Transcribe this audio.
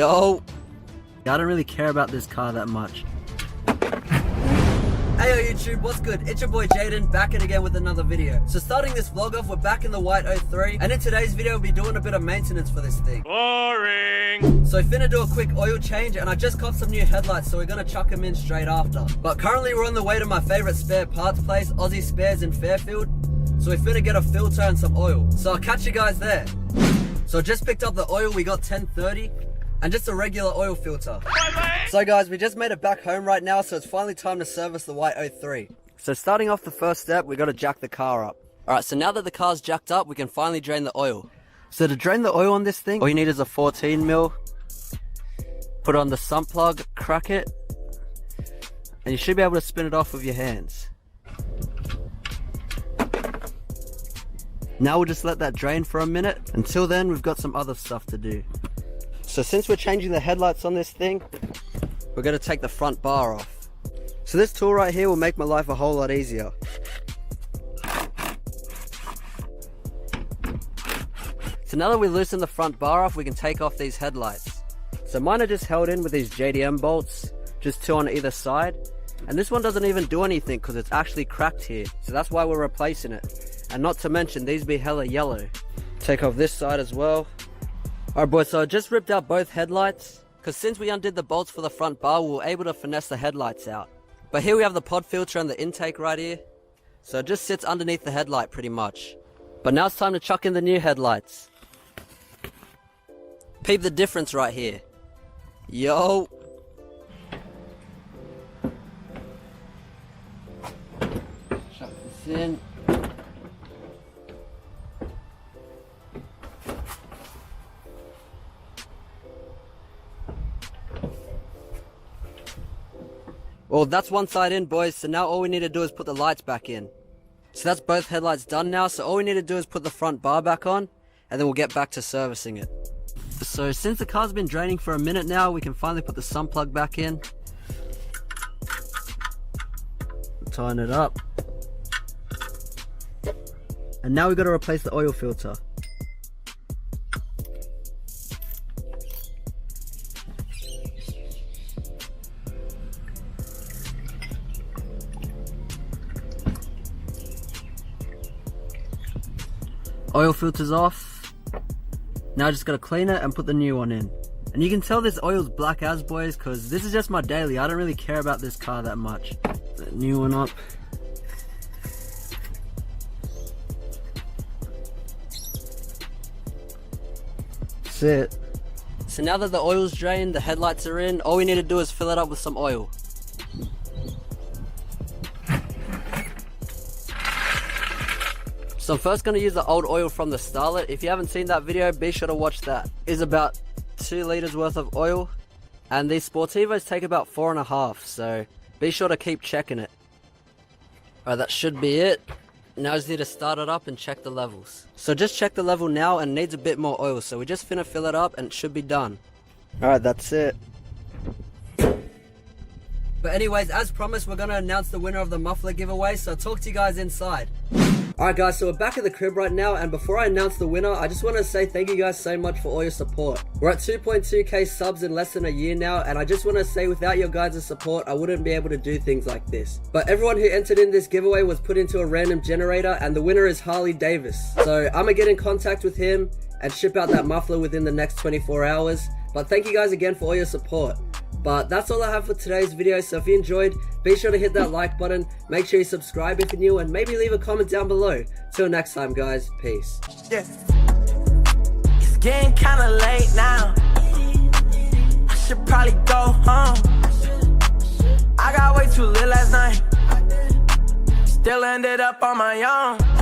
Yo! I don't really care about this car that much. Hey YouTube, what's good? It's your boy Jaden, back in again with another video. So starting this vlog off, we're back in the white 03, and in today's video we'll be doing a bit of maintenance for this thing. Boring! So finna do a quick oil change, and I just got some new headlights, so we're gonna chuck them in straight after. But currently we're on the way to my favorite spare parts place, Aussie Spares in Fairfield. So we finna get a filter and some oil. So I'll catch you guys there. So I just picked up the oil, we got 1030. And just a regular oil filter. So guys, we just made it back home right now, so it's finally time to service the white 03. So starting off the first step, we got to jack the car up. Alright, so now that the car's jacked up, we can finally drain the oil. So to drain the oil on this thing, all you need is a 14mm. Put it on the sump plug, crack it, and you should be able to spin it off with your hands. Now we'll just let that drain for a minute. Until then, we've got some other stuff to do. So since we're changing the headlights on this thing, we're going to take the front bar off. So this tool right here will make my life a whole lot easier. So now that we loosen the front bar off, we can take off these headlights. So mine are just held in with these JDM bolts, just two on either side. And this one doesn't even do anything because it's actually cracked here. So that's why we're replacing it. And not to mention, these be hella yellow. Take off this side as well. Alright boys, so I just ripped out both headlights, because since we undid the bolts for the front bar, we were able to finesse the headlights out. But here we have the pod filter and the intake right here, so it just sits underneath the headlight pretty much. But now it's time to chuck in the new headlights. Peep the difference right here. Yo! Chuck this in. Well, that's one side in, boys, so now all we need to do is put the lights back in. So that's both headlights done now, so all we need to do is put the front bar back on, and then we'll get back to servicing it. So since the car's been draining for a minute now, we can finally put the sump plug back in. Tighten it up. And now we've got to replace the oil filter. Oil filter's off. Now I just gotta clean it and put the new one in. And you can tell this oil's black as, boys, because this is just my daily. I don't really care about this car that much. The new one up. That's it. So now that the oil's drained, the headlights are in, all we need to do is fill it up with some oil. So I'm first going to use the old oil from the Starlet. If you haven't seen that video, be sure to watch that. It's about 2 liters worth of oil, and these Sportivos take about 4.5, so be sure to keep checking it. Alright, that should be it. Now I just need to start it up and check the levels. So just check the level now, and needs a bit more oil, so we're just finna fill it up and it should be done. Alright, that's it. But anyways, as promised, we're going to announce the winner of the muffler giveaway, so I'll talk to you guys inside. Alright guys, so we're back at the crib right now, and before I announce the winner, I just want to say thank you guys so much for all your support. We're at 2.2k subs in less than a year now, and I just want to say without your guys' support, I wouldn't be able to do things like this. But everyone who entered in this giveaway was put into a random generator, and the winner is Harley Davis. So I'm gonna get in contact with him and ship out that muffler within the next 24 hours. But thank you guys again for all your support. But that's all I have for today's video, so if you enjoyed, be sure to hit that like button, make sure you subscribe if you're new, and maybe leave a comment down below. Till next time guys, peace. Yeah. It's getting kinda late now, I should probably go home. I got way too lit last night, still ended up on my own.